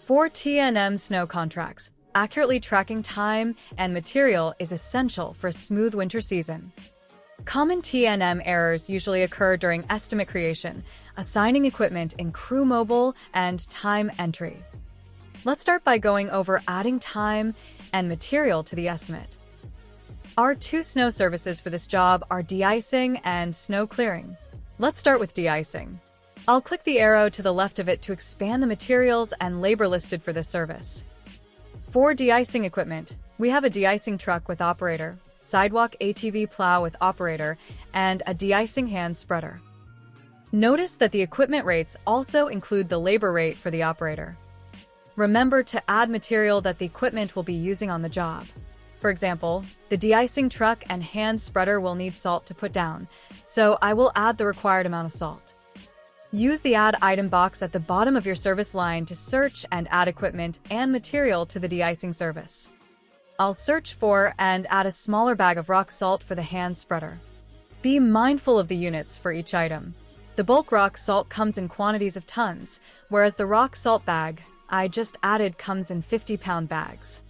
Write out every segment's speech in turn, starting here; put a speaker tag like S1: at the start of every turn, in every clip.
S1: For T&M snow contracts, accurately tracking time and material is essential for a smooth winter season. Common T&M errors usually occur during estimate creation, assigning equipment in crew mobile, and time entry. Let's start by going over adding time and material to the estimate. Our two snow services for this job are de-icing and snow clearing. Let's start with de-icing. I'll click the arrow to the left of it to expand the materials and labor listed for this service. For de-icing equipment, we have a de-icing truck with operator, sidewalk ATV plow with operator, and a de-icing hand spreader. Notice that the equipment rates also include the labor rate for the operator. Remember to add material that the equipment will be using on the job. For example, the de-icing truck and hand spreader will need salt to put down, so I will add the required amount of salt. Use the Add Item box at the bottom of your service line to search and add equipment and material to the de-icing service. I'll search for and add a smaller bag of rock salt for the hand spreader. Be mindful of the units for each item. The bulk rock salt comes in quantities of tons, whereas the rock salt bag I just added comes in 50-pound bags.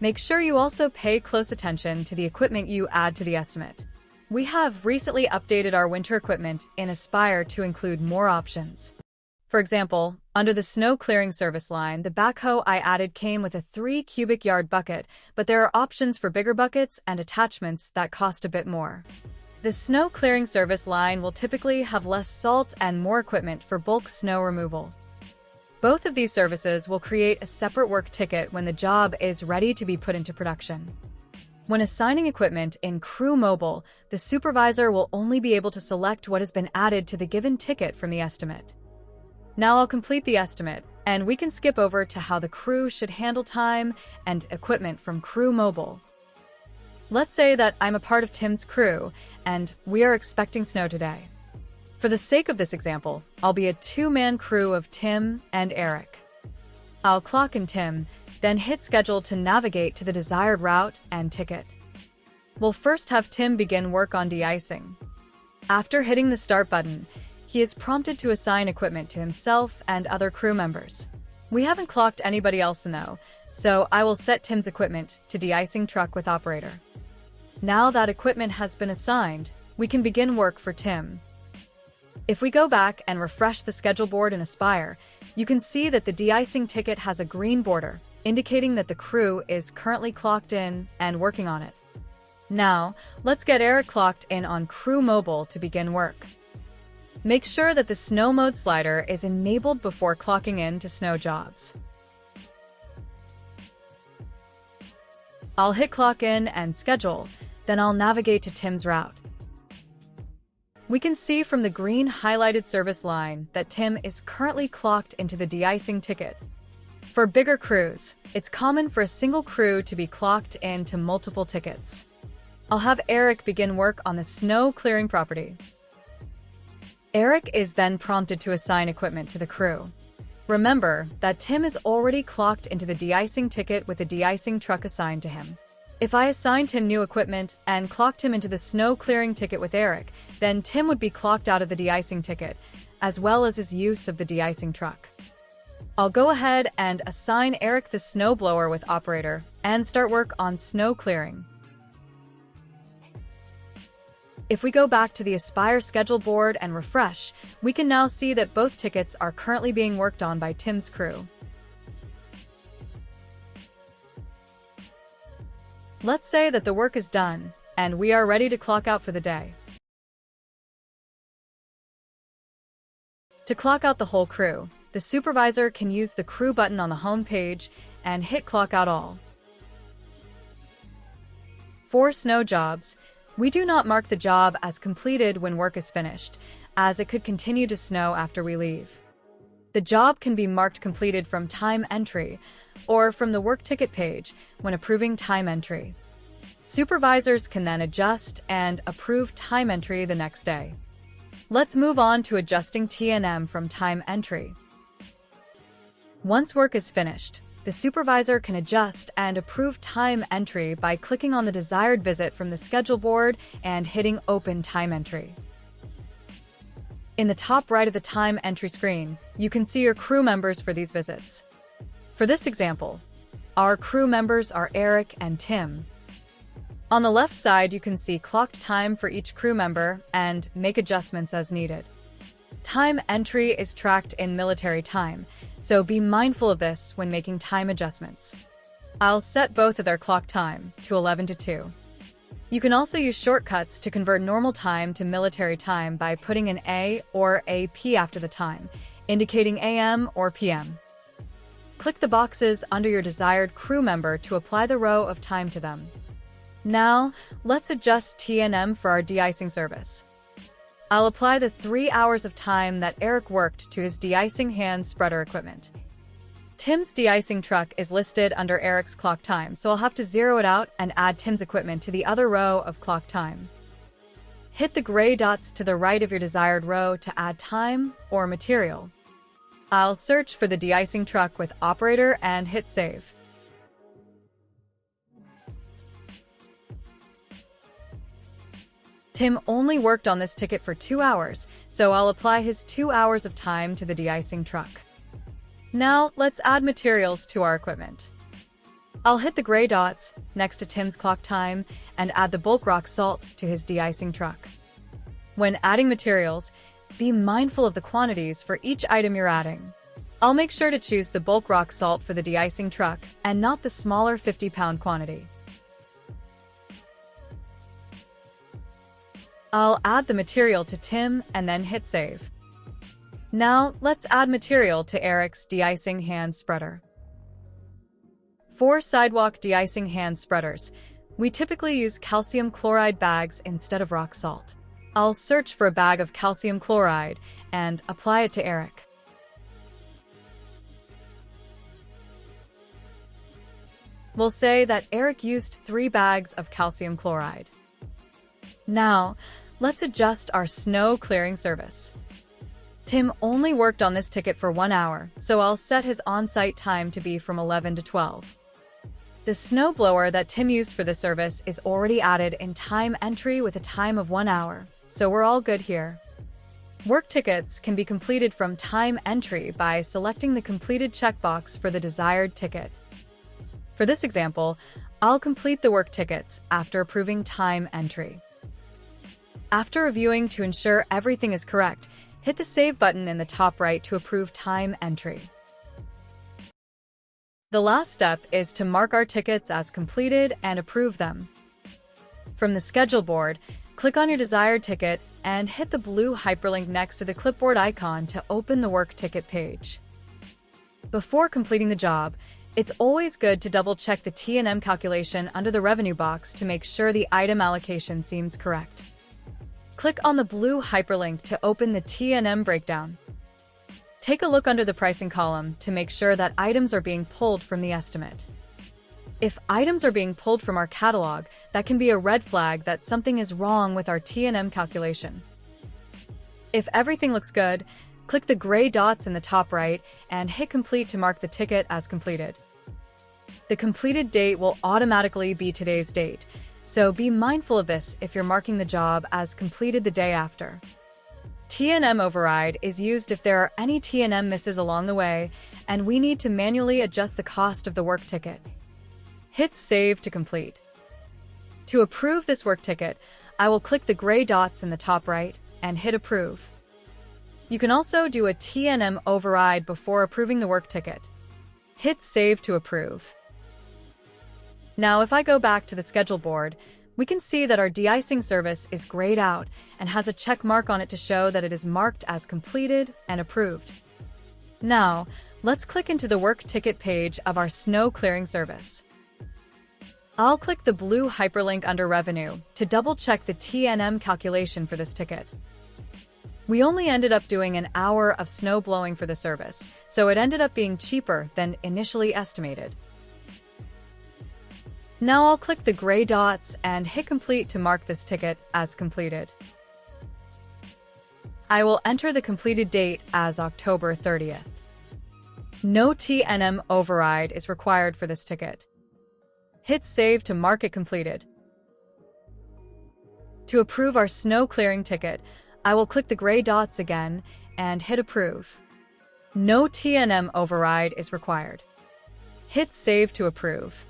S1: Make sure you also pay close attention to the equipment you add to the estimate. We have recently updated our winter equipment in Aspire to include more options. For example, under the snow clearing service line, the backhoe I added came with a 3 cubic yard bucket, but there are options for bigger buckets and attachments that cost a bit more. The snow clearing service line will typically have less salt and more equipment for bulk snow removal. Both of these services will create a separate work ticket when the job is ready to be put into production. When assigning equipment in Crew Mobile, the supervisor will only be able to select what has been added to the given ticket from the estimate. Now I'll complete the estimate, and we can skip over to how the crew should handle time and equipment from Crew Mobile. Let's say that I'm a part of Tim's crew, and we are expecting snow today. For the sake of this example, I'll be a two-man crew of Tim and Eric. I'll clock in Tim, then hit schedule to navigate to the desired route and ticket. We'll first have Tim begin work on de-icing. After hitting the start button, he is prompted to assign equipment to himself and other crew members. We haven't clocked anybody else in though, so I will set Tim's equipment to de-icing truck with operator. Now that equipment has been assigned, we can begin work for Tim. If we go back and refresh the schedule board in Aspire, you can see that the de-icing ticket has a green border, indicating that the crew is currently clocked in and working on it. Now, let's get Eric clocked in on Crew Mobile to begin work. Make sure that the snow mode slider is enabled before clocking in to snow jobs. I'll hit clock in and schedule, then I'll navigate to Tim's route. We can see from the green highlighted service line that Tim is currently clocked into the de-icing ticket. For bigger crews, it's common for a single crew to be clocked into multiple tickets. I'll have Eric begin work on the snow clearing property. Eric is then prompted to assign equipment to the crew. Remember that Tim is already clocked into the de-icing ticket with the de-icing truck assigned to him. If I assigned him new equipment and clocked him into the snow clearing ticket with Eric, then Tim would be clocked out of the de-icing ticket, as well as his use of the de-icing truck. I'll go ahead and assign Eric the snowblower with operator and start work on snow clearing. If we go back to the Aspire schedule board and refresh, we can now see that both tickets are currently being worked on by Tim's crew. Let's say that the work is done, and we are ready to clock out for the day. To clock out the whole crew, the supervisor can use the crew button on the home page and hit clock out all. For snow jobs, we do not mark the job as completed when work is finished, as it could continue to snow after we leave. The job can be marked completed from time entry or from the work ticket page when approving time entry. Supervisors can then adjust and approve time entry the next day. Let's move on to adjusting T&M from time entry. Once work is finished, the supervisor can adjust and approve time entry by clicking on the desired visit from the schedule board and hitting Open Time Entry. In the top right of the time entry screen, you can see your crew members for these visits. For this example, our crew members are Eric and Tim. On the left side, you can see clocked time for each crew member and make adjustments as needed. Time entry is tracked in military time, so be mindful of this when making time adjustments. I'll set both of their clock time to 11 to 2. You can also use shortcuts to convert normal time to military time by putting an A or a P after the time, indicating AM or PM. Click the boxes under your desired crew member to apply the row of time to them. Now, let's adjust T&M for our de-icing service. I'll apply the 3 hours of time that Eric worked to his de-icing hand spreader equipment. Tim's de-icing truck is listed under Eric's clock time, so I'll have to zero it out and add Tim's equipment to the other row of clock time. Hit the gray dots to the right of your desired row to add time or material. I'll search for the de-icing truck with operator and hit save. Tim only worked on this ticket for 2 hours, so I'll apply his 2 hours of time to the de-icing truck. Now, let's add materials to our equipment. I'll hit the gray dots next to Tim's clock time and add the bulk rock salt to his de-icing truck. When adding materials, be mindful of the quantities for each item you're adding. I'll make sure to choose the bulk rock salt for the de-icing truck and not the smaller 50-pound quantity. I'll add the material to Tim and then hit save. Now, let's add material to Eric's de-icing hand spreader. For sidewalk de-icing hand spreaders, we typically use calcium chloride bags instead of rock salt. I'll search for a bag of calcium chloride and apply it to Eric. We'll say that Eric used 3 bags of calcium chloride. Now, let's adjust our snow clearing service. Tim only worked on this ticket for 1 hour, so I'll set his on-site time to be from 11 to 12. The snow blower that Tim used for the service is already added in time entry with a time of 1 hour, so we're all good here. Work tickets can be completed from time entry by selecting the completed checkbox for the desired ticket. For this example, I'll complete the work tickets after approving time entry. After reviewing to ensure everything is correct, hit the Save button in the top right to approve time entry. The last step is to mark our tickets as completed and approve them. From the schedule board, click on your desired ticket and hit the blue hyperlink next to the clipboard icon to open the work ticket page. Before completing the job, it's always good to double-check the T&M calculation under the revenue box to make sure the item allocation seems correct. Click on the blue hyperlink to open the T&M breakdown. Take a look under the pricing column to make sure that items are being pulled from the estimate. If items are being pulled from our catalog, that can be a red flag that something is wrong with our T&M calculation. If everything looks good, click the gray dots in the top right and hit complete to mark the ticket as completed. The completed date will automatically be today's date, so be mindful of this if you're marking the job as completed the day after. T&M override is used if there are any T&M misses along the way, and we need to manually adjust the cost of the work ticket. Hit Save to complete. To approve this work ticket, I will click the gray dots in the top right and hit Approve. You can also do a T&M override before approving the work ticket. Hit Save to approve. Now, if I go back to the schedule board, we can see that our de-icing service is grayed out and has a check mark on it to show that it is marked as completed and approved. Now, let's click into the work ticket page of our snow clearing service. I'll click the blue hyperlink under Revenue to double-check the T&M calculation for this ticket. We only ended up doing an hour of snow blowing for the service, so it ended up being cheaper than initially estimated. Now I'll click the gray dots and hit Complete to mark this ticket as completed. I will enter the completed date as October 30th. No T&M override is required for this ticket. Hit Save to mark it completed. To approve our snow clearing ticket, I will click the gray dots again and hit Approve. No T&M override is required. Hit Save to approve.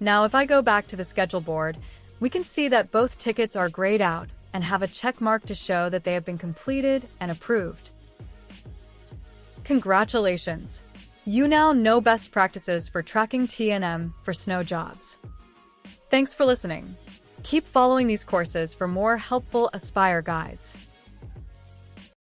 S1: Now, if I go back to the schedule board, we can see that both tickets are grayed out and have a check mark to show that they have been completed and approved. Congratulations! You now know best practices for tracking T&M for snow jobs. Thanks for listening. Keep following these courses for more helpful Aspire guides.